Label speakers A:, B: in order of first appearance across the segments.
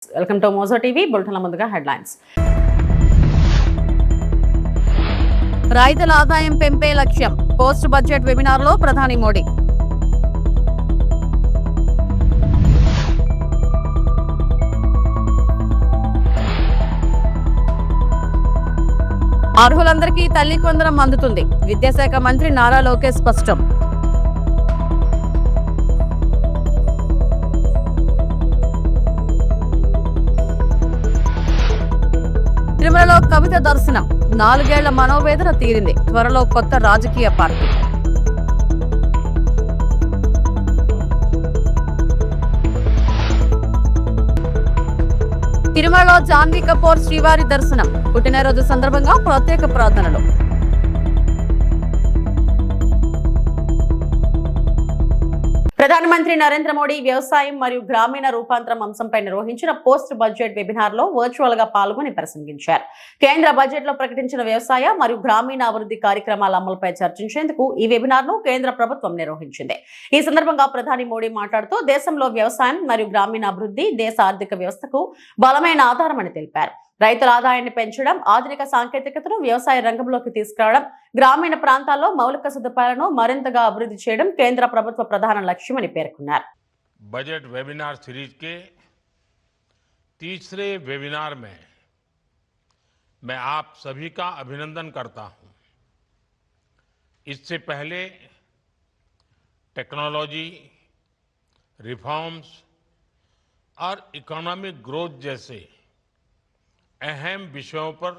A: Welcome to Mojo TV. బులెటిన్ల ముందుగా headlines. రైతుల ఆదాయం పెంపే లక్ష్యం. పోస్ట్ బడ్జెట్ వెబినార్లో ప్రధాని మోడీ. అర్హులందరికీ తల్లి వందనం అందుతుంది. విద్యాశాఖ మంత్రి నారా లోకేష్ స్పష్టం. తిరుమలలో కవిత దర్శనం. 4 ఏళ్ల మనోవేదన తీరింది. త్వరలో కొత్త రాజకీయ పార్టీ. తిరుమలలో జాన్వీ కపూర్ శ్రీవారి దర్శనం. పుట్టినరోజు సందర్భంగా ప్రత్యేక ప్రార్థనలు. ప్రధానమంత్రి నరేంద్ర మోడీ వ్యవసాయం మరియు గ్రామీణ రూపాంతరం అంశంపై నిర్వహించిన పోస్ట్ బడ్జెట్ వెబినార్ లో వర్చువల్ గా పాల్గొని ప్రసంగించారు. కేంద్ర బడ్జెట్ లో ప్రకటించిన వ్యవసాయ మరియు గ్రామీణ అభివృద్ధి కార్యక్రమాల అమలుపై చర్చించేందుకు ఈ వెబినార్ ను కేంద్ర ప్రభుత్వం నిర్వహించింది. ఈ సందర్భంగా ప్రధాని మోడీ మాట్లాడుతూ దేశంలో వ్యవసాయం మరియు గ్రామీణ అభివృద్ధి దేశ ఆర్థిక వ్యవస్థకు బలమైన ఆధారమని తెలిపారు. రైతుల ఆదాయాన్ని పెంచడం, ఆధునిక సాంకేతికతను వ్యవసాయ రంగంలోకి తీసుకురావడం, గ్రామీణ ప్రాంతాల్లో మౌలిక సదుపాయాలను మరింతగా అభివృద్ధి చేయడం కేంద్ర ప్రభుత్వ ప్రధాన లక్ష్యమని పేర్కొన్నారు.
B: बजट वेबिनार सीरीज के तीसरे वेबिनार में मैं आप सभी का अभिनंदन करता हूं। इससे पहले टेक्नोलॉजी, रिफॉर्म्स और इकोनॉमिक ग्रोथ जैसे अहम विषयों पर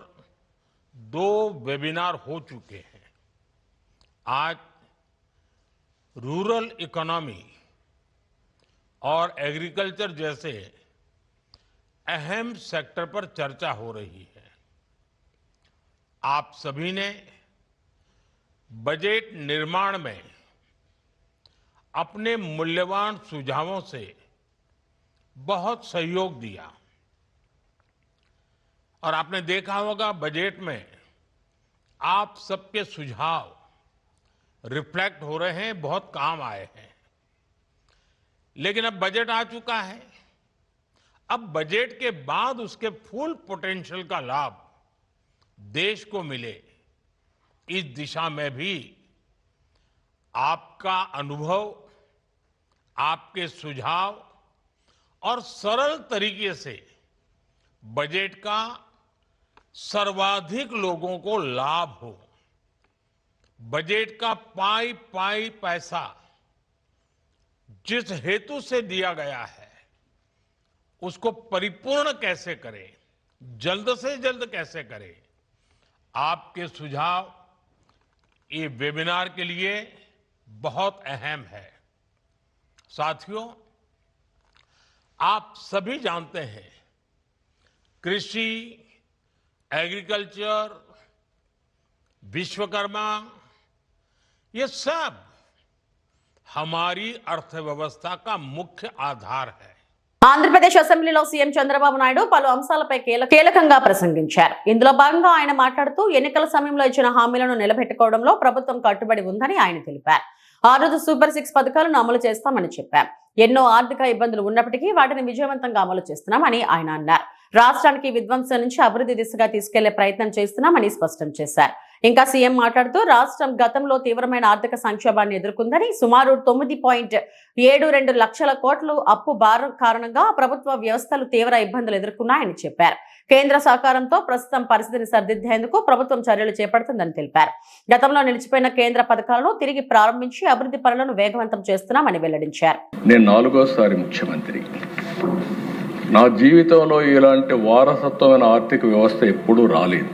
B: 2 वेबिनार हो चुके हैं। आज रूरल इकोनॉमी और एग्रीकल्चर जैसे अहम सेक्टर पर चर्चा हो रही है। आप सभी ने बजट निर्माण में अपने मूल्यवान सुझावों से बहुत सहयोग दिया और आपने देखा होगा बजट में आप सबके सुझाव रिफ्लेक्ट हो रहे हैं, बहुत काम आए हैं। लेकिन अब बजट आ चुका है। अब बजट के बाद उसके फुल पोटेंशियल का लाभ देश को मिले, इस दिशा में भी आपका अनुभव, आपके सुझाव और सरल तरीके से बजट का सर्वाधिक लोगों को लाभ हो, बजट का पाई पाई पैसा जिस हेतु से दिया गया है उसको परिपूर्ण कैसे करें, जल्द से जल्द कैसे करें, आपके सुझाव ये वेबिनार के लिए बहुत अहम है। साथियों, आप सभी जानते हैं कृषि, एग्रीकल्चर, विश्वकर्मा, ये सब हमारी अर्थव्यवस्था का मुख्य आधार है।
A: ఆంధ్రప్రదేశ్ అసెంబ్లీలో సీఎం చంద్రబాబు నాయుడు పలు అంశాలపై కీలకంగా ప్రసంగించారు. ఇందులో భాగంగా ఆయన మాట్లాడుతూ ఎన్నికల సమయంలో ఇచ్చిన హామీలను నిలబెట్టుకోవడంలో ప్రభుత్వం కట్టుబడి ఉందని ఆయన తెలిపారు. ఆ రోజు సూపర్ 6 పథకాలను అమలు చేస్తామని చెప్పారు. ఎన్నో ఆర్థిక ఇబ్బందులు ఉన్నప్పటికీ వాటిని విజయవంతంగా అమలు చేస్తున్నామని ఆయన అన్నారు. రాష్ట్రానికి విధ్వంసం నుంచి అభివృద్ధి దిశగా తీసుకెళ్లే ప్రయత్నం చేస్తున్నామని స్పష్టం చేశారు. ఇంకా సీఎం మాట్లాడుతూ రాష్ట్రం గతంలో తీవ్రమైన ఆర్థిక సంక్షోభాన్ని ఎదుర్కొందని, సుమారు 9.72 లక్షల కోట్ల అప్పు భారం కారణంగా ప్రభుత్వ వ్యవస్థలు తీవ్ర ఇబ్బందులు ఎదుర్కొన్నాయని చెప్పారు. కేంద్ర సహకారంతో ప్రస్తుతం పరిస్థితిని సరిదిద్దేందుకు ప్రభుత్వం చర్యలు చేపడుతుందని తెలిపారు. గతంలో నిలిచిపోయిన కేంద్ర పథకాలను తిరిగి ప్రారంభించి అభివృద్ధి పనులను వేగవంతం చేస్తున్నామని వెల్లడించారు.
C: నేను 4వ ముఖ్యమంత్రి. నా జీవితంలో ఇలాంటి వారసత్వమైన ఆర్థిక వ్యవస్థ ఎప్పుడూ రాలేదు.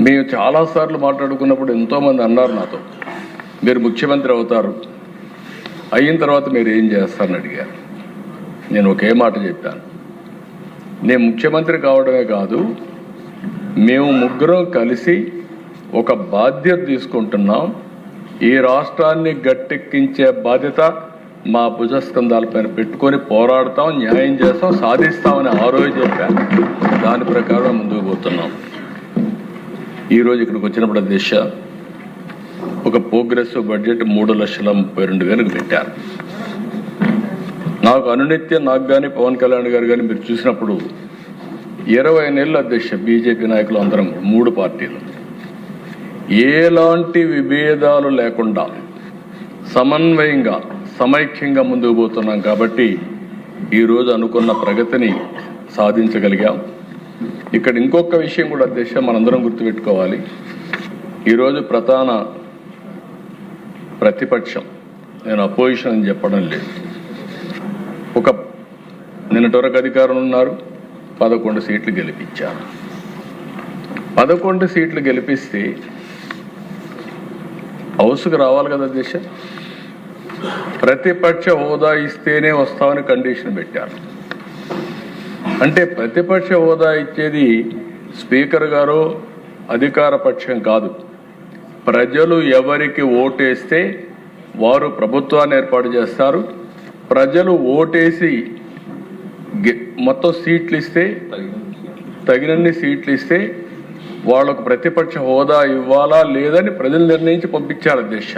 C: మేము చాలాసార్లు మాట్లాడుకున్నప్పుడు ఎంతోమంది అన్నారు నాతో, మీరు ముఖ్యమంత్రి అవుతారు, అయిన తర్వాత మీరు ఏం చేస్తారని అడిగారు. నేను ఒకే మాట చెప్పాను, నేను ముఖ్యమంత్రి కావడమే కాదు, మేము ముగ్గురం కలిసి ఒక బాధ్యత తీసుకుంటున్నాం. ఈ రాష్ట్రాన్ని గట్టెక్కించే బాధ్యత మా భుజస్కంధాలపైన పెట్టుకొని పోరాడతాం, న్యాయం చేస్తాం, సాధిస్తామని ఆ రోజు చెప్పాను. దాని ప్రకారం ముందుకు పోతున్నాం. ఈరోజు ఇక్కడికి వచ్చినప్పుడు దిశ ఒక ప్రోగ్రెసివ్ బడ్జెట్ 3,32,000 పెట్టారు. నాకు అనునిత్యం నాకు కానీ పవన్ కళ్యాణ్ గారు కానీ మీరు చూసినప్పుడు 20 నెలల అధ్యక్ష బీజేపీ నాయకులు అందరం 3 పార్టీలు ఎలాంటి విభేదాలు లేకుండా సమన్వయంగా సమైక్యంగా ముందుకు పోతున్నాం కాబట్టి ఈరోజు అనుకున్న ప్రగతిని సాధించగలిగాం. ఇక్కడ ఇంకొక విషయం కూడా అధ్యక్ష మనందరం గుర్తుపెట్టుకోవాలి. ఈరోజు ప్రధాన ప్రతిపక్షం, నేను అపోజిషన్ అని చెప్పడం లేదు, నిన్నటి వరకు అధికారం ఉన్నారు, 11 సీట్లు గెలిపించారు. 11 సీట్లు గెలిపిస్తే హౌస్కు రావాలి కదా అధ్యక్ష. ప్రతిపక్ష హోదా ఇస్తేనే వస్తామని కండిషన్ పెట్టారు. అంటే ప్రతిపక్ష హోదా ఇచ్చేది స్పీకర్ గారు అధికార పక్షం కాదు. ప్రజలు ఎవరికి ఓటేస్తే వారు ప్రభుత్వాన్ని ఏర్పాటు చేస్తారు. ప్రజలు ఓటేసి మొత్తం సీట్లు ఇస్తే, తగినన్ని సీట్లు ఇస్తే వాళ్లకు ప్రతిపక్ష హోదా ఇవ్వాలా లేదని ప్రజలు నిర్ణయించి పంపించారు అధ్యక్ష.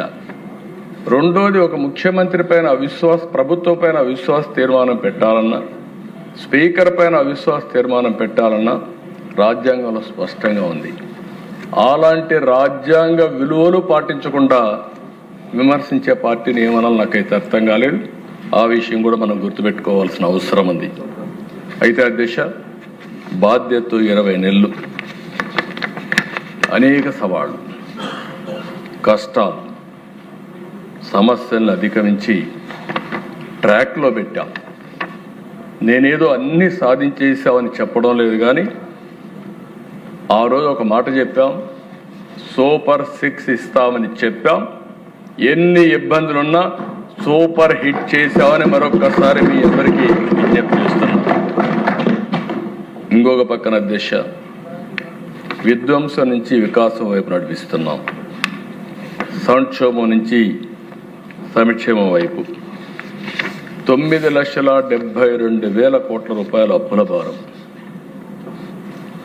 C: రెండోది, ఒక ముఖ్యమంత్రి పైన ప్రభుత్వం పైన అవిశ్వాస తీర్మానం పెట్టాలన్నా, స్పీకర్ పైన అవిశ్వాస తీర్మానం పెట్టాలన్నా రాజ్యాంగంలో స్పష్టంగా ఉంది. అలాంటి రాజ్యాంగ విలువలు పాటించకుండా విమర్శించే పార్టీని ఏమనాలి నాకైతే అర్థం కాలేదు. ఆ విషయం కూడా మనం గుర్తుపెట్టుకోవాల్సిన అవసరం ఉంది. అయితే అధ్యక్ష, బాధ్యత 20 నెలలు, అనేక సవాళ్ళు, కష్టాలు, సమస్యలను అధిగమించి ట్రాక్లో పెట్టాం. నేనేదో అన్నీ సాధించేసామని చెప్పడం లేదు, కానీ ఆ రోజు ఒక మాట చెప్పాం, సూపర్ 6 ఇస్తామని చెప్పాం. ఎన్ని ఇబ్బందులున్నా సూపర్ హిట్ చేశామని మరొక్కసారి మీ అందరికీ విజ్ఞప్తి చేస్తున్నాం. ఇంకొక పక్కన అధ్యక్ష, విధ్వంసం నుంచి వికాసం వైపు నడిపిస్తున్నాం. సంక్షోభం నుంచి సంక్షేమం వైపు 9,72,000 కోట్ల రూపాయల అప్పుల భారం.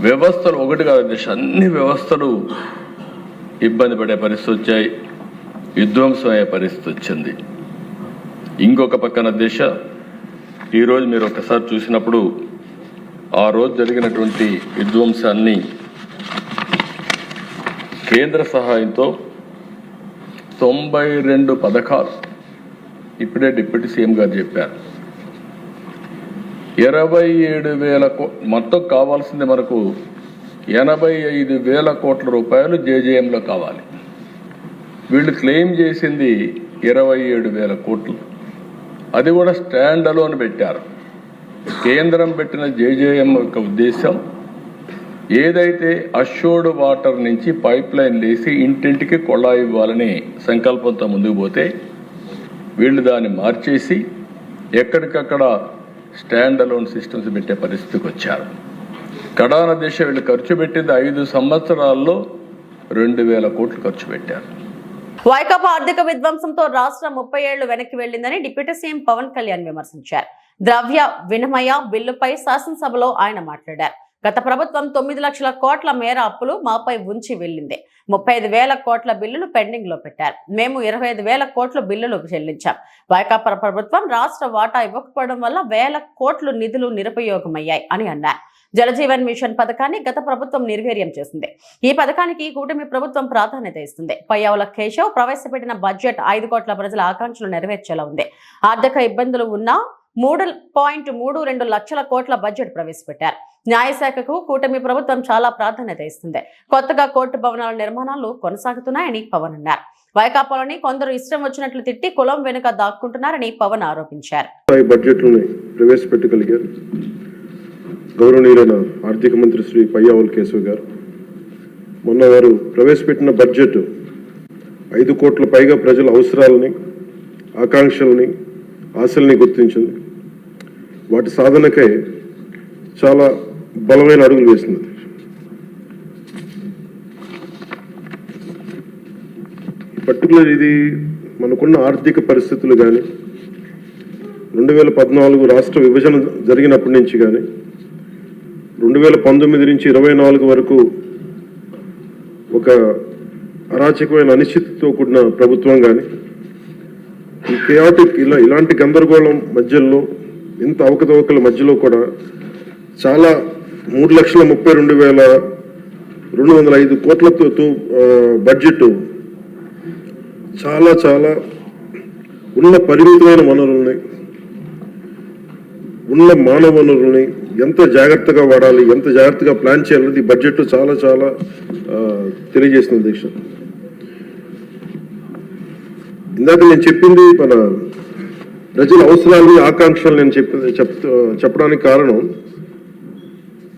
C: వ్యవస్థలు ఒకటి కాదు అధ్యక్ష, అన్ని వ్యవస్థలు ఇబ్బంది పడే పరిస్థితి వచ్చాయి, విధ్వంసం అయ్యే పరిస్థితి వచ్చింది. ఇంకొక పక్కన అధ్యక్ష, ఈరోజు మీరు ఒకసారి చూసినప్పుడు ఆ రోజు జరిగినటువంటి విధ్వంసాన్ని కేంద్ర సహాయంతో 92 పథకాలు ఇప్పుడే డిప్యూటీ సీఎం గారు చెప్పారు. 27,000 మొత్తం కావాల్సింది మనకు 85,000 కోట్ల రూపాయలు జేజేఎంలో కావాలి. వీళ్ళు క్లెయిమ్ చేసింది 27,000 కోట్లు. అది కూడా స్టాండ్ అలోన్ పెట్టారు. కేంద్రం పెట్టిన జేజేఎం యొక్క ఉద్దేశం ఏదైతే అష్యూర్డ్ వాటర్ నుంచి పైప్ లైన్ వేసి ఇంటింటికి కొళాయి ఇవ్వాలని సంకల్పంతో ముందుకు పోతే వీళ్ళు దాన్ని మార్చేసి ఎక్కడికక్కడ స్టాండ్ అలోన్ సిస్టమ్స్ పెట్టే పరిస్థితికి వచ్చారు. కడాన దేశ వీళ్ళు ఖర్చు పెట్టింది 5 సంవత్సరాల్లో 2,000 కోట్లు ఖర్చు పెట్టారు.
A: వైకాపా ఆర్థిక విధ్వంసంతో రాష్ట్రం 30 ఏళ్లు వెనక్కి వెళ్లిందని డిప్యూటీ సీఎం పవన్ కళ్యాణ్ విమర్శించారు. ద్రవ్య వినిమయ బిల్లుపై శాసనసభలో ఆయన మాట్లాడారు. గత ప్రభుత్వం 9 లక్షల కోట్ల మేర అప్పులు మాపై ఉంచి వెళ్లింది. 35,000 కోట్ల బిల్లులు పెండింగ్ లో పెట్టారు. మేము 25,000 కోట్ల బిల్లులు చెల్లించాం. వైకాపా ప్రభుత్వం రాష్ట్ర వాటా ఇవ్వకపోవడం వల్ల 1,000 కోట్ల నిధులు నిరుపయోగమయ్యాయి అని అన్నారు. జలజీవన్ మిషన్ పథకాన్ని గత ప్రభుత్వం నిర్వీర్యం చేసింది. ఈ పథకానికి కూటమి ప్రభుత్వం ప్రాధాన్యత ఇస్తుంది. పయ్యావుల కేశవ్ ప్రవేశపెట్టిన బడ్జెట్ 5 కోట్ల ప్రజల ఆకాంక్షలు నెరవేర్చేలా ఉంది. ఆర్థిక ఇబ్బందులు ఉన్న 3.32 లక్షల కోట్ల బడ్జెట్ ప్రవేశపెట్టారు. న్యాయశాఖకు కూటమి ప్రభుత్వం చాలా ప్రాధాన్యత ఇస్తుంది. కొత్తగా కోర్టు భవనాల నిర్మాణాలు కొనసాగుతున్నాయని పవన్ అన్నారు. వైకాపాలోని కొందరు ఇష్టం వచ్చినట్లు తిట్టి కులం వెనుక దాక్కుంటున్నారని పవన్ ఆరోపించారు.
D: ప్రవేశపెట్టగలిగారు గౌరవనీయులైన ఆర్థిక మంత్రి శ్రీ పయ్యావుల కేశవ్ గారు. మొన్న వారు ప్రవేశపెట్టిన బడ్జెట్ 5 కోట్ల పైగా ప్రజల అవసరాలని, ఆకాంక్షల్ని, ఆశల్ని గుర్తించింది. వాటి సాధనకై చాలా బలమైన అడుగులు వేసింది. పర్టికులర్ ఇది మనకున్న ఆర్థిక పరిస్థితులు కానీ 2014 రాష్ట్ర విభజన జరిగినప్పటి నుంచి కానీ 2019 నుంచి 24 వరకు ఒక అరాచకమైన అనిశ్చితితో కూడిన ప్రభుత్వం కానీ ఈ కేయాటిక్ ఇలాంటి గందరగోళం మధ్యలో, ఇంత అవకతవకల మధ్యలో కూడా చాలా 3,32,205 కోట్లతో బడ్జెట్ చాలా చాలా ఉన్న పరిమితమైన వనరుల్ని, ఉన్న మానవ వనరుల్ని ఎంత జాగ్రత్తగా వాడాలి, ఎంత జాగ్రత్తగా ప్లాన్ చేయాలనేది బడ్జెట్ చాలా చాలా తెలియజేస్తుంది అధ్యక్ష. ఇందాక నేను చెప్పింది మన ప్రజల అవసరాలు, ఆకాంక్షలు నేను చెప్పడానికి కారణం,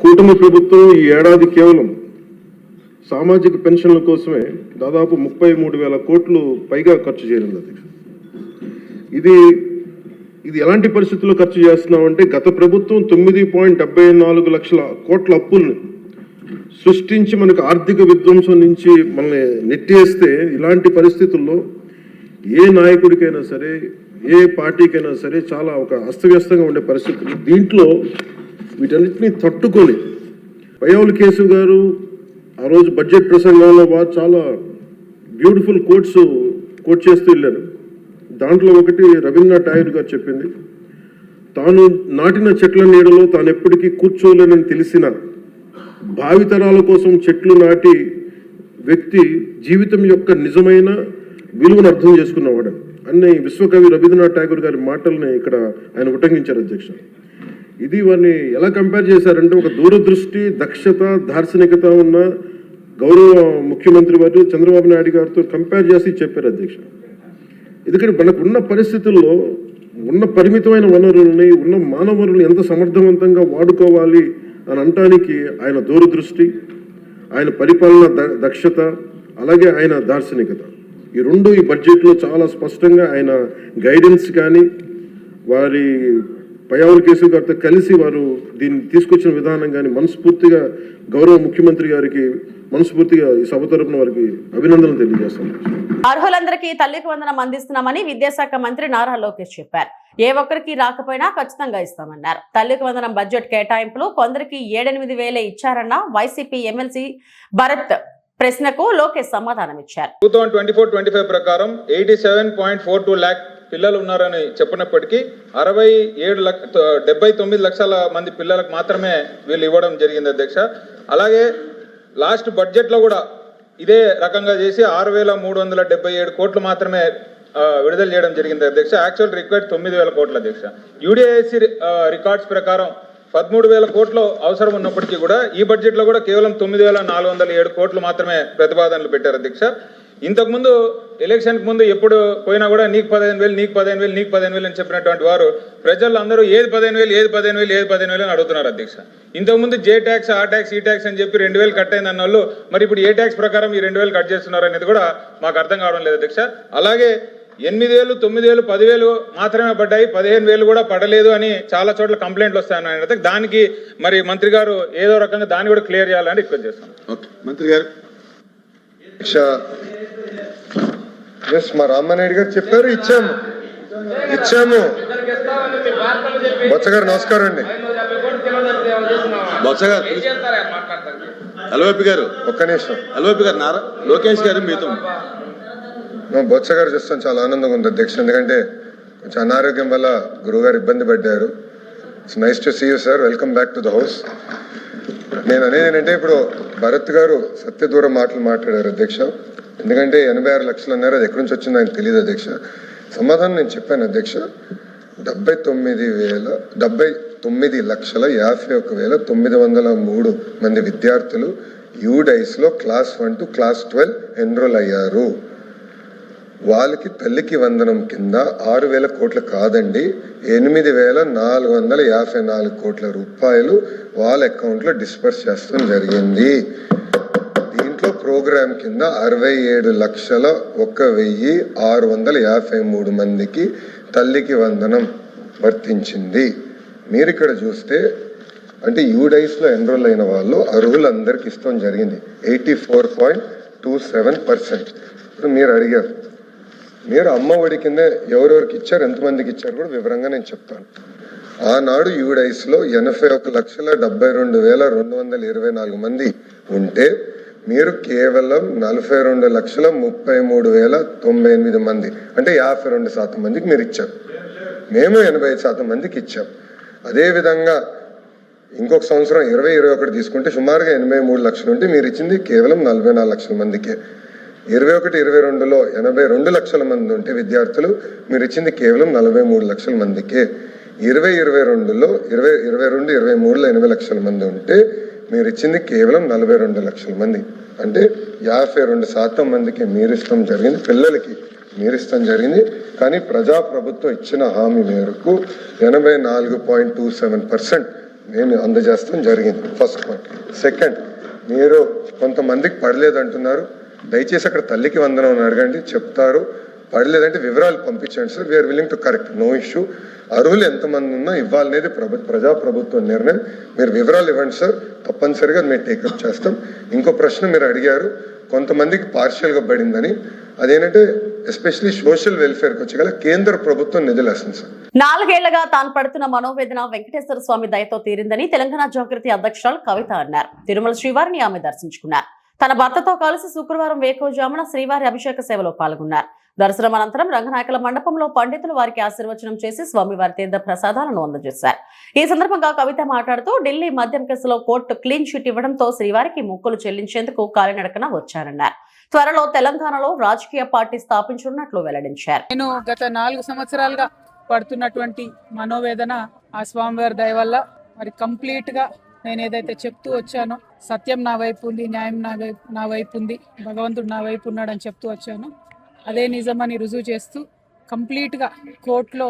D: కూటమి ప్రభుత్వం ఈ ఏడాది కేవలం సామాజిక పెన్షన్ల కోసమే దాదాపు 33,000 కోట్లు పైగా ఖర్చు చేయనుంది అధ్యక్ష. ఇది ఎలాంటి పరిస్థితుల్లో ఖర్చు చేస్తున్నామంటే, గత ప్రభుత్వం 9.74 లక్షల కోట్ల అప్పుల్ని సృష్టించి మనకు ఆర్థిక విధ్వంసం నుంచి మనల్ని నెట్టేస్తే, ఇలాంటి పరిస్థితుల్లో ఏ నాయకుడికైనా సరే, ఏ పార్టీకైనా సరే చాలా ఒక అస్తవ్యస్తంగా ఉండే పరిస్థితులు. దీంట్లో వీటన్నిటిని తట్టుకొని పయ్యావుల కేశవ్ గారు ఆ రోజు బడ్జెట్ ప్రసంగంలో వారు చాలా బ్యూటిఫుల్ కోట్ చేస్తూ వెళ్ళారు. దాంట్లో ఒకటి రవీంద్రనాథ్ ఠాగూర్ గారు చెప్పింది, తాను నాటిన చెట్ల నీడలో తాను ఎప్పటికీ కూర్చోలేనని తెలిసిన భావితరాల కోసం చెట్లు నాటి వ్యక్తి జీవితం యొక్క నిజమైన విలువను అర్థం చేసుకున్నవాడు అన్ని విశ్వకవి రవీంద్రనాథ్ ఠాగూర్ గారి మాటల్ని ఇక్కడ ఆయన ఉటంకించారు అధ్యక్ష. ఇది వారిని ఎలా కంపేర్ చేశారంటే, ఒక దూరదృష్టి, దక్షత, దార్శనికత ఉన్న గౌరవ ముఖ్యమంత్రి వారు చంద్రబాబు నాయుడు గారితో కంపేర్ చేసి చెప్పారు అధ్యక్ష. ఎందుకంటే మనకు ఉన్న పరిస్థితుల్లో ఉన్న పరిమితమైన వనరుల్ని, ఉన్న మానవ వనరుల్ని ఎంత సమర్థవంతంగా వాడుకోవాలి అని అనటానికి ఆయన దూరదృష్టి, ఆయన పరిపాలన దక్షత, అలాగే ఆయన దార్శనికత, ఈ రెండు ఈ బడ్జెట్లో చాలా స్పష్టంగా ఆయన గైడెన్స్ కానీ, వారి పయ్యావుల కేశవ్ గారితో కలిసి వారు దీన్ని తీసుకొచ్చిన విధానం కానీ మనస్ఫూర్తిగా గౌరవ ముఖ్యమంత్రి గారికి మనస్ఫూర్తిగా ఈ సభ తరపున వారికి అభినందనలు తెలియజేస్తున్నాను.
A: అర్హులందరికీ తల్లికి వందనం అందిస్తున్నామని విద్యాశాఖ మంత్రి నారా లోకేష్ చెప్పారు. ఏ ఒక్కరికి రాకపోయినా ఖచ్చితంగా ఇస్తామన్నారు. తల్లికి వందనం బడ్జెట్ కేటాయింపులు కొందరికి 7-8 వేలే ఇచ్చారన్న వైసీపీ ఎమ్మెల్సీ భరత్ ప్రశ్నకు లోకేష్ సమాధానం ఇచ్చారు.
E: 2024-25 ప్రకారం 87.42 lakh పిల్లలు ఉన్నారని చెప్పినప్పటికీ 79 లక్షల మంది పిల్లలకు మాత్రమే వీళ్ళు ఇవ్వడం జరిగింది అధ్యక్ష. అలాగే లాస్ట్ బడ్జెట్లో కూడా ఇదే రకంగా చేసి 6,377 కోట్లు మాత్రమే విడుదల చేయడం జరిగింది అధ్యక్ష. యాక్చువల్ రిక్వైర్డ్ 9,000 కోట్ల అధ్యక్ష. యూడిఐసి రికార్డ్స్ ప్రకారం 13,000 కోట్లు అవసరం ఉన్నప్పటికీ కూడా ఈ బడ్జెట్లో కూడా కేవలం 9,407 కోట్లు మాత్రమే ప్రతిపాదనలు పెట్టారు అధ్యక్ష. ఇంతకుముందు ఎలక్షన్కి ముందు ఎప్పుడు పోయినా కూడా నీకు 15,000 నీకు 15,000 నీకు 15,000 అని చెప్పినటువంటి వారు ప్రజలు అందరూ ఏది 15,000 అని అడుగుతున్నారు అధ్యక్ష. ఇంతకుముందు జే ట్యాక్స్, ఆ ట్యాక్స్, ఈ ట్యాక్స్ అని చెప్పి 2,000 కట్ అయింది అన్న వాళ్ళు మరి ఇప్పుడు ఏ ట్యాక్స్ ప్రకారం ఈ 2,000 కట్ చేస్తున్నారు అనేది కూడా మాకు అర్థం కావడం లేదు అధ్యక్ష. అలాగే 8,000, 9,000, 10,000 మాత్రమే పడ్డాయి, 15,000 కూడా పడలేదు అని చాలా చోట్ల కంప్లైంట్లు వస్తాయని దానికి మరి మంత్రి గారు ఏదో రకంగా దాన్ని కూడా క్లియర్ చేయాలని రిక్వెస్ట్ చేస్తాను.
F: ఓకే మంత్రి గారు. మా రామానాయుడు గారు చెప్పారు, ఇచ్చాము. బొత్స గారు నమస్కారం అండి.
G: బొత్స గారు, అలవైపు గారు ఒక్క నిమిషం. అలవైపు గారు నారా లోకేష్ గారు మీతో.
F: బొత్స గారు చూస్తాం చాలా ఆనందంగా ఉంది అధ్యక్ష, ఎందుకంటే కొంచెం అనారోగ్యం వల్ల గురువుగారు ఇబ్బంది పడ్డారు. It's nice to see you sir, welcome back to the house. నేను అనేది ఏంటంటే, ఇప్పుడు భరత్ గారు సత్యదూరం మాట్లాడారు అధ్యక్ష. ఎందుకంటే 86 లక్షలు అన్నారు, అది ఎక్కడి నుంచి వచ్చిందో ఆయనకు తెలియదు అధ్యక్ష. సమాధానం నేను చెప్పాను అధ్యక్ష. 79,51,903 మంది విద్యార్థులు యూడైస్లో క్లాస్ 1 to class 12 ఎన్రోల్ అయ్యారు. వాళ్ళకి తల్లికి వందనం కింద 6,000 కోట్లు కాదండి, 8,454 కోట్ల రూపాయలు వాళ్ళ అకౌంట్లో డిస్పర్స్ చేస్తాం జరిగింది. దీంట్లో ప్రోగ్రామ్ కింద 67,01,653 మందికి తల్లికి వందనం వర్తించింది. మీరు ఇక్కడ చూస్తే అంటే యూడైస్లో ఎన్రోల్ అయిన వాళ్ళు అర్హులందరికీ ఇస్తాం జరిగింది 84.27%. ఇప్పుడు మీరు అడిగారు, మీరు అమ్మ ఒడి కింద ఎవరెవరికి ఇచ్చారు, ఎంతమందికి ఇచ్చారు కూడా వివరంగా నేను చెప్తాను. ఆనాడు యూడైస్లో 81,72,224 మంది ఉంటే మీరు కేవలం 42,33,098 మంది అంటే 52% మందికి మీరు ఇచ్చారు. మేము 85% మందికి ఇచ్చాం. అదేవిధంగా ఇంకొక సంవత్సరం 2021 తీసుకుంటే సుమారుగా 83 లక్షలు ఉంటే మీరు ఇచ్చింది కేవలం 44 లక్షల మందికే. 21-22లో 82 లక్షల మంది ఉంటే విద్యార్థులు మీరు ఇచ్చింది కేవలం 43 లక్షల మందికే. 2022లో 22-23లో 80 లక్షల మంది ఉంటే మీరు ఇచ్చింది కేవలం 42 లక్షల మంది అంటే 52% మందికి మీరు ఇష్టం జరిగింది, పిల్లలకి మీరు ఇష్టం జరిగింది. కానీ ప్రజాప్రభుత్వం ఇచ్చిన హామీ మేరకు 84.27% మేము అందజేస్తాం జరిగింది. First point. సెకండ్, మీరు కొంతమందికి పడలేదంటున్నారు. దయచేసి అక్కడ తల్లికి వందనం అడగండి, చెప్తారు. పడలేదంటే వివరాలు పంపించండి sir. We're willing to correct, no issue. అర్హులు ఎంతమంది ఉన్నా ఇవ్వాలనేది ప్రజాప్రభుత్వ నిర్ణయం. మీరు వివరాలు ఇవ్వండి సార్, తప్పనిసరిగా మేము టేకప్ చేస్తాం. ఇంకో ప్రశ్న మీరు అడిగారు, కొంతమందికి పార్షియల్గా పడిందని. అదేంటంటే ఎస్పెషలీ సోషల్ వెల్ఫేర్కి వచ్చేగల కేంద్ర ప్రభుత్వం నిధులు వేస్తుంది సార్.
A: 4 ఏళ్లుగా తాను పడుతున్న మనోవేదన వెంకటేశ్వర స్వామి దయతో తీరిందని తెలంగాణ జాగృతి అధ్యక్షురాలు కవిత అన్నారు. తిరుమల శ్రీవారిని ఆమె దర్శించుకున్నారు. తన భర్తతో కలిసి శుక్రవారం వేకువజామున శ్రీవారి అభిషేక సేవలో పాల్గొన్నారు. దర్శనం అనంతరం రంగనాయకుల మండపంలో పండితులు వారికి ఆశీర్వచనం చేసి స్వామివారి తీర్థ ప్రసాదాలను అందజేశారు. ఈ సందర్భంగా కవిత మాట్లాడుతూ ఢిల్లీ మద్యం కేసులో కోర్టు క్లీన్ చిట్ ఇవ్వడంతో శ్రీవారికి మొక్కులు చెల్లించేందుకు కాలినడకన వచ్చారన్నారు. త్వరలో తెలంగాణలో రాజకీయ పార్టీ స్థాపించనున్నట్లు వెల్లడించారు.
H: నేను గత 4 సంవత్సరాలుగా పడుతున్నటువంటి మనోవేదన ఆ స్వామివారి దయ వల్ల మరి కంప్లీట్ గా నేను ఏదైతే చెప్తూ వచ్చానో, సత్యం నా వైపు ఉంది, న్యాయం నా వైపు ఉంది, భగవంతుడు నా వైపు ఉన్నాడని చెప్తూ వచ్చాను. అదే నిజమని రుజువు చేస్తూ కంప్లీట్గా కోర్టులో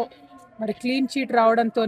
H: మరి క్లీన్ చీట్ రావడంతో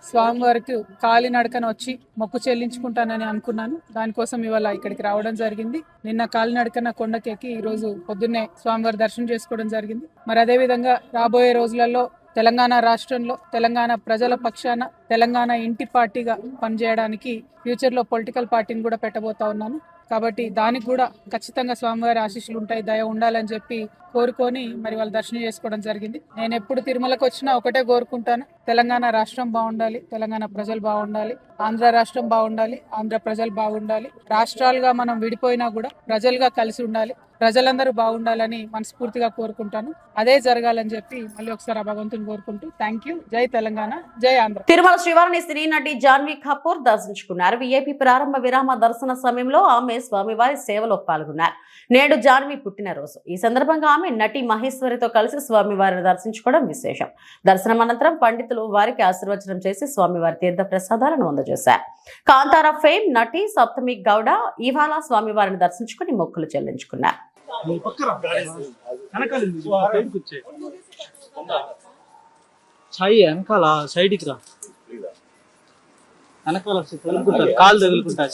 H: స్వామివారికి కాలినడకన వచ్చి మొక్కు చెల్లించుకుంటానని అనుకున్నాను. దానికోసం ఇవాళ ఇక్కడికి రావడం జరిగింది. నిన్న కాలినడకన కొండకెక్కి ఈరోజు పొద్దున్నే స్వామివారి దర్శనం చేసుకోవడం జరిగింది. మరి అదేవిధంగా రాబోయే రోజులలో తెలంగాణ రాష్ట్రంలో తెలంగాణ ప్రజల పక్షాన తెలంగాణ ఇంటి పార్టీగా పనిచేయడానికి ఫ్యూచర్లో పొలిటికల్ పార్టీని కూడా పెట్టబోతా ఉన్నాను. కాబట్టి దానికి కూడా ఖచ్చితంగా స్వామివారి ఆశీస్సులు ఉంటాయి, దయ ఉండాలని చెప్పి కోరుకొని మరి వాళ్ళు దర్శనం చేసుకోవడం జరిగింది. నేను ఎప్పుడు తిరుమలకు వచ్చినా ఒకటే కోరుకుంటాను, తెలంగాణ రాష్ట్రం బాగుండాలి, తెలంగాణ ప్రజలు బాగుండాలి, ఆంధ్ర రాష్ట్రం బాగుండాలి, ఆంధ్ర ప్రజలు బాగుండాలి. రాష్ట్రాలుగా మనం విడిపోయినా కూడా ప్రజలుగా కలిసి ఉండాలి, ప్రజలందరూ బాగుండాలని మనస్ఫూర్తిగా కోరుకుంటాను. అదే జరగాలని చెప్పి మళ్ళీ ఒకసారి ఆ భగవంతుని కోరుకుంటూ థ్యాంక్ యూ. జై తెలంగాణ, జై ఆంధ్ర.
A: తిరుమల శ్రీవారిని సినీ నటి జాన్వీ కపూర్ దర్శించుకున్నారు. వీఐపీ ప్రారంభ విరామ దర్శన సమయంలో ఆమె స్వామివారి సేవలో పాల్గొన్నారు. నేడు జాన్వీ పుట్టినరోజు. ఈ సందర్భంగా ఆమె నటి మహేశ్వరితో కలిసి స్వామివారిని దర్శించుకోవడం విశేషం. దర్శనం అనంతరం పండితులు వారికి ఆశీర్వచనం చేసి స్వామివారి తీర్థ ప్రసాదాలను అందజేశారు. కాంతార ఫేమ్ నటి సప్తమి గౌడ ఇవాళ స్వామివారిని దర్శించుకుని మొక్కులు చెల్లించుకున్నారు.
I: వెనకాల సైడ్కి రా, వెనకాల తగులుకుంటారు, కాలు తగులుకుంటారు.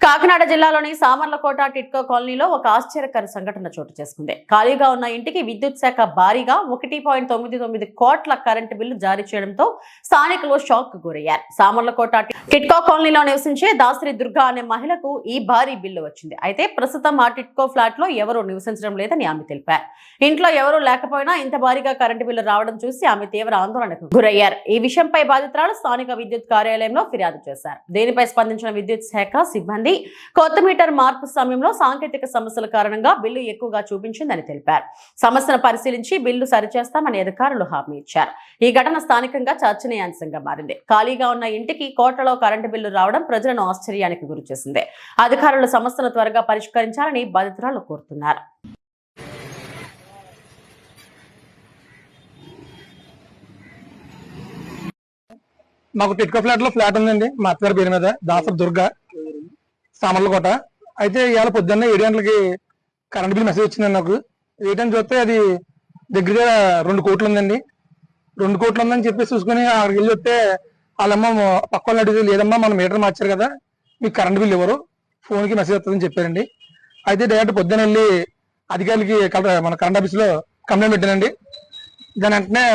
A: కాకినాడ జిల్లాలోని సామర్లకోట టిట్కో కాలనీలో ఒక ఆశ్చర్యకర సంఘటన చోటు చేసుకుంది. ఖాళీగా ఉన్న ఇంటికి విద్యుత్ శాఖ భారీగా 1.99 కోట్ల కరెంటు బిల్లు జారీ చేయడంతో స్థానికులు షాక్ కు గురయ్యారు. సామర్లకోట టిట్కో కాలనీలో నివసించే దాసరి దుర్గా అనే మహిళకు ఈ భారీ బిల్లు వచ్చింది. అయితే ప్రస్తుతం ఆ టిట్కో ఫ్లాట్ లో ఎవరూ నివసించడం లేదని ఆమె తెలిపారు. ఇంట్లో ఎవరూ లేకపోయినా ఇంత భారీగా కరెంటు బిల్లు రావడం చూసి ఆమె తీవ్ర ఆందోళనకు గురయ్యారు. ఈ విషయంపై బాధితురాలు స్థానిక విద్యుత్ కార్యాలయంలో ఫిర్యాదు చేశారు. దీనిపై స్పందించిన విద్యుత్ శాఖ సిబ్బంది కొత్త మీటర్ మార్పు సమయంలో సాంకేతిక సమస్యల కారణంగా బిల్లు ఎక్కువగా చూపించిందని తెలిపారు. సమస్యను పరిశీలించి బిల్లు సరిచేస్తామని అధికారులు హామీ ఇచ్చారు. ఈ ఘటన స్థానికంగా చర్చనీయాంశంగా మారింది. ఖాళీగా ఉన్న ఇంటికి కోట్లలో కరెంటు బిల్లు రావడం ప్రజలను ఆశ్చర్యానికి గురిచేసింది. అధికారులు సమస్యను త్వరగా పరిష్కరించాలని బాధితురాలు కోరుతున్నారు.
J: మాకు టిట్కో ఫ్లాట్ లో ఫ్లాట్ ఉందండి. మా అత్తగారి పేరు మీద దాసరి దుర్గా, సామర్లకోట. అయితే ఇవాళ పొద్దున్న 7 గంటలకి కరెంట్ బిల్ మెసేజ్ వచ్చిందండి. నాకు రిటర్న్ చూస్తే అది దగ్గర 2 కోట్లు ఉందండి. 2 కోట్లు ఉందని చెప్పేసి చూసుకుని అక్కడికి వెళ్ళి వస్తే వాళ్ళమ్మ పక్క వాళ్ళు అడిగి, లేదమ్మా మనం మీటర్ మార్చారు కదా, మీకు కరెంట్ బిల్ ఎవరు, ఫోన్కి మెసేజ్ వస్తుందని చెప్పారండి. అయితే డైరెక్ట్ పొద్దున్న వెళ్ళి అధికారులకి మన కరెంట్ ఆఫీస్ లో కంప్లైంట్ పెట్టానండి. దాని వెంటనే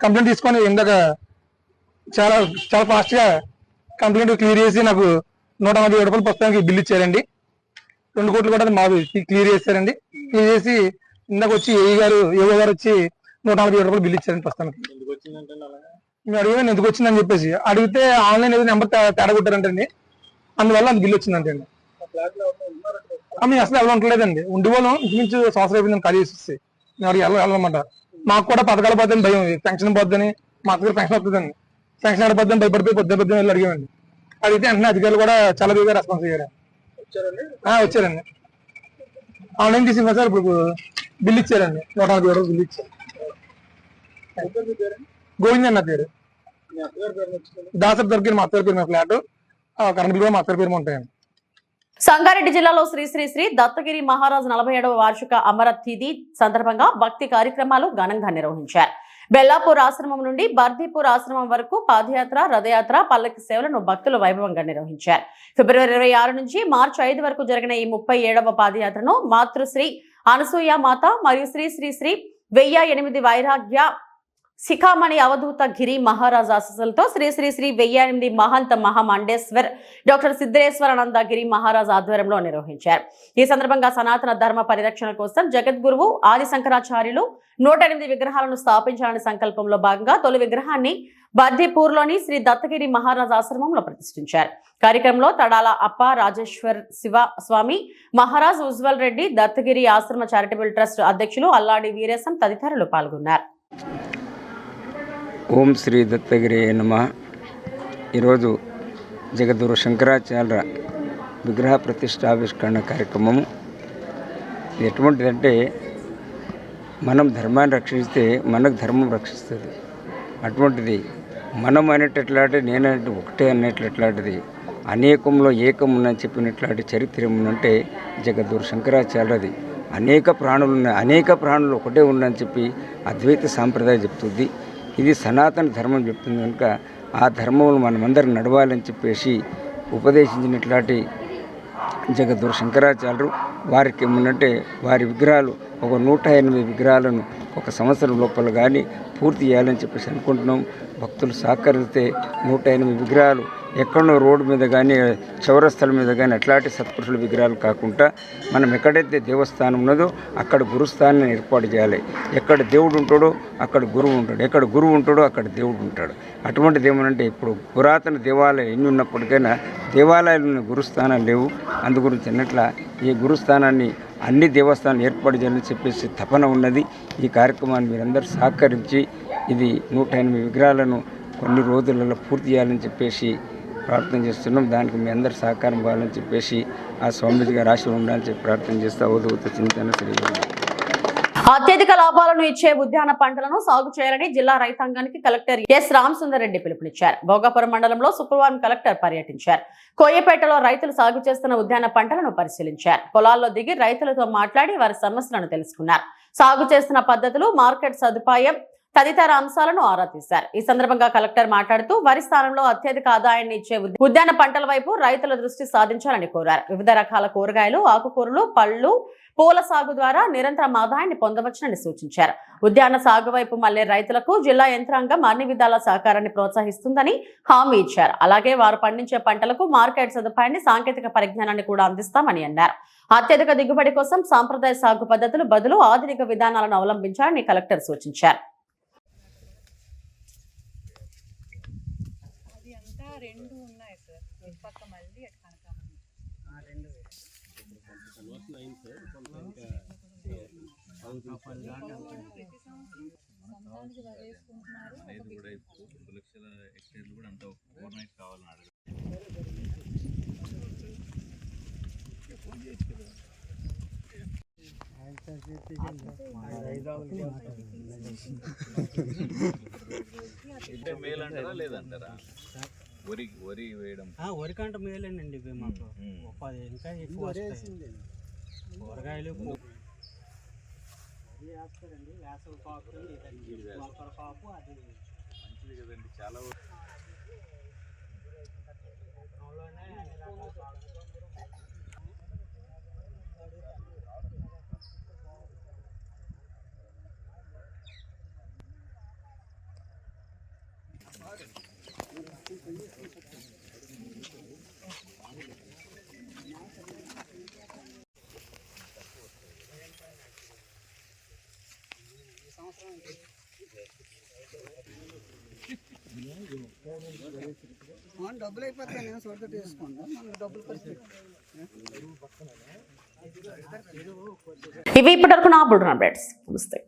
J: కంప్లైంట్ తీసుకొని ఇందాక చాలా ఫాస్ట్ గా కంప్లైంట్ క్లియర్ చేసి నాకు 147 రూపాయలు పుస్తకానికి బిల్లు ఇచ్చారండి. 2 కోట్లు కూడా మాది క్లియర్ చేశారండి. క్లియర్ చేసి ఇందాక వచ్చి ఏఓ గారు వచ్చి 147 రూపాయలు బిల్లు ఇచ్చారండి పుస్తకానికి. మేము అడిగాను ఎందుకు వచ్చిందని చెప్పేసి. అడిగితే ఆన్లైన్ ఏదో నెంబర్ తేడా కొట్టారంటండి, అందువల్ల అది బిల్లు వచ్చిందంటండి. మేము అసలు ఎవరు ఉండలేదండి. ఉండిపోదాం ఇంచుమించు సంవత్సరం అయిపోయిందని ఖాళీ చేసి మేము అడిగి వెళ్ళమాట. మాకు కూడా పథకాలు పోద్దని భయం, పెన్షన్ పోద్దని, మా అత్తగారు పెన్షన్ వస్తుందండి, పెన్షన్ ఆడిపోద్దని భయపడిపోయి పొద్దున్న వెళ్ళి అడిగామండి. అడిగితే వెంటనే అధికారులు కూడా చాలా బాగా రెస్పాన్స్ అయ్యారు. వచ్చారండి. ఆన్లైన్ తీసిన సార్ ఇప్పుడు బిల్లు ఇచ్చారండి. 147 రూపాయలు బిల్లు ఇచ్చారు. గోవింద్ అన్న పేరు, దాసరి దొరికి మా అత్తగారి పేరు మీద ఫ్లాట్, కరెంట్ బిల్ కూడా మా అత్తగారి పేరు ఉంటాయండి.
A: సంగారెడ్డి జిల్లాలో శ్రీ శ్రీ శ్రీ దత్తగిరి మహారాజ్ 47వ వార్షిక అమర తిథి సందర్భంగా భక్తి కార్యక్రమాలు ఘనంగా నిర్వహించారు. బెల్లాపూర్ ఆశ్రమం నుండి బర్దీపూర్ ఆశ్రమం వరకు పాదయాత్ర, రథయాత్ర, పల్లకి సేవలను భక్తులు వైభవంగా నిర్వహించారు. ఫిబ్రవరి 26 నుంచి మార్చి 5 వరకు జరిగిన ఈ 37వ పాదయాత్రను మాతృశ్రీ అనసూయ మాత మరియు శ్రీ శ్రీ శ్రీ 1008 వైరాగ్య శిఖామణి అవధూత గిరి మహారాజ్ ఆశీస్సులతో శ్రీ శ్రీ శ్రీ 1008 మహంత మహామండేశ్వర్ డాక్టర్ సిద్ధేశ్వరానంద గిరి మహారాజ్ ఆధ్వర్యంలో నిర్వహించారు. ఈ సందర్భంగా సనాతన ధర్మ పరిరక్షణ కోసం జగద్గురువు ఆది శంకరాచార్యులు 108 విగ్రహాలను స్థాపించాలనే సంకల్పంలో భాగంగా తొలి విగ్రహాన్ని బర్దీపూర్లోని శ్రీ దత్తగిరి మహారాజ్ ఆశ్రమంలో ప్రతిష్ఠించారు. కార్యక్రమంలో తడాల అప్ప రాజేశ్వర్ శివ స్వామి మహారాజ్, ఉజ్వల్ రెడ్డి, దత్తగిరి ఆశ్రమ చారిటబుల్ ట్రస్ట్ అధ్యక్షులు అల్లాడి వీరేశం తదితరులు పాల్గొన్నారు.
K: ఓం శ్రీ దత్తగిరి నమః. ఈరోజు జగద్గురు శంకరాచార్య విగ్రహ ప్రతిష్టావిష్కరణ కార్యక్రమము ఎటువంటిదంటే, మనం ధర్మాన్ని రక్షిస్తే మనకు ధర్మం రక్షిస్తుంది. అటువంటిది మనం అనేటట్లాంటి నేనంటే ఒకటే అనేటట్లాంటిది అనేకంలో ఏకం ఉందని చెప్పినట్లాంటి చరిత్ర ఏముందంటే జగద్గురు శంకరాచార్యది. అనేక ప్రాణులు ఉన్నాయి, అనేక ప్రాణులు ఒకటే ఉండని చెప్పి అద్వైత సాంప్రదాయం చెప్తుంది. ఇది సనాతన ధర్మం చెప్తుంది కనుక ఆ ధర్మంలో మనమందరం నడవాలని చెప్పేసి ఉపదేశించినట్లాంటి జగద్గురు శంకరాచార్యులు వారికి ఏమన్నంటే వారి విగ్రహాలు ఒక 108 విగ్రహాలను ఒక సంవత్సరం లోపల కానీ పూర్తి చేయాలని చెప్పేసి అనుకుంటున్నాం. భక్తులు సహకరిస్తే 108 విగ్రహాలు ఎక్కడో రోడ్డు మీద కానీ చౌరస్థలం మీద కానీ అట్లాంటి సత్పురుషుల విగ్రహాలు కాకుండా మనం ఎక్కడైతే దేవస్థానం ఉన్నదో అక్కడ గురుస్థానాన్ని ఏర్పాటు చేయాలి. ఎక్కడ దేవుడు ఉంటాడో అక్కడ గురువు ఉంటాడు, ఎక్కడ గురువు ఉంటాడో అక్కడ దేవుడు ఉంటాడు. అటువంటిది ఏమనంటే ఇప్పుడు పురాతన దేవాలయాలు ఎన్ని ఉన్నప్పటికైనా దేవాలయాలు గురుస్థానాలు లేవు. అందు గురించి అన్నట్ల ఈ గురుస్థానాన్ని అన్ని దేవస్థానాలు ఏర్పాటు చేయాలని చెప్పేసి తపన ఉన్నది. ఈ కార్యక్రమాన్ని మీరందరూ సహకరించి ఇది 108 విగ్రహాలను కొన్ని రోజులలో పూర్తి చేయాలని చెప్పేసి ప్రార్థన చేస్తున్నాం. దానికి మీ అందరు సహకారం ఇవ్వాలని చెప్పేసి ఆ స్వామీజీ గారు ఆశ ఉండాలని చెప్పి ప్రార్థన చేస్తూ అవధూత చింతన శ్రీవారి.
A: అత్యధిక లాభాలను ఇచ్చే ఉద్యాన పంటలను సాగు చేయాలని జిల్లా రైతాంగానికి కలెక్టర్ ఎస్ రామసుందర్ రెడ్డి పిలుపునిచ్చారు. భోగాపురం మండలంలో శుక్రవారం కలెక్టర్ పర్యటించారు. కోయపేటలో రైతులు సాగు చేస్తున్న ఉద్యాన పంటలను పరిశీలించారు. పొలాల్లో దిగి రైతులతో మాట్లాడి వారి సమస్యలను తెలుసుకున్నారు. సాగు చేస్తున్న పద్ధతులు, మార్కెట్ సదుపాయం, తదితర అంశాలను ఆరా తీశారు. ఈ సందర్భంగా కలెక్టర్ మాట్లాడుతూ వరి స్థానంలో అత్యధిక ఆదాయాన్ని ఇచ్చే ఉద్యాన పంటల వైపు రైతుల దృష్టి సాధించాలని కోరారు. వివిధ రకాల కూరగాయలు, ఆకుకూరలు, పళ్లు, పూల సాగు ద్వారా నిరంతరం ఆదాయాన్ని పొందవచ్చునని సూచించారు. ఉద్యాన సాగు వైపు మళ్లే రైతులకు జిల్లా యంత్రాంగం అన్ని విధాల సహకారాన్ని ప్రోత్సహిస్తుందని హామీ ఇచ్చారు. అలాగే వారు పండించే పంటలకు మార్కెట్ సదుపాయాన్ని, సాంకేతిక పరిజ్ఞానాన్ని కూడా అందిస్తామని అన్నారు. అత్యధిక దిగుబడి కోసం సాంప్రదాయ సాగు పద్ధతులు బదులు ఆధునిక విధానాలను అవలంబించాలని కలెక్టర్ సూచించారు.
I: వరి కంట మేలేనండి ఇవి మాకు ఇంకా ఎక్కువ కూరగాయలు వేస్తారండి. వేసవి కాపు మొలకల కాపు అది మంచిది కదండి. చాలా
H: డబ్బులు అయిపోతాయి. నేను సొంత తీసుకుంటా డబ్బులు
A: ఇవి ఇప్పటివరకు నా బుల్రన్ అప్డేట్స్. నమస్తే.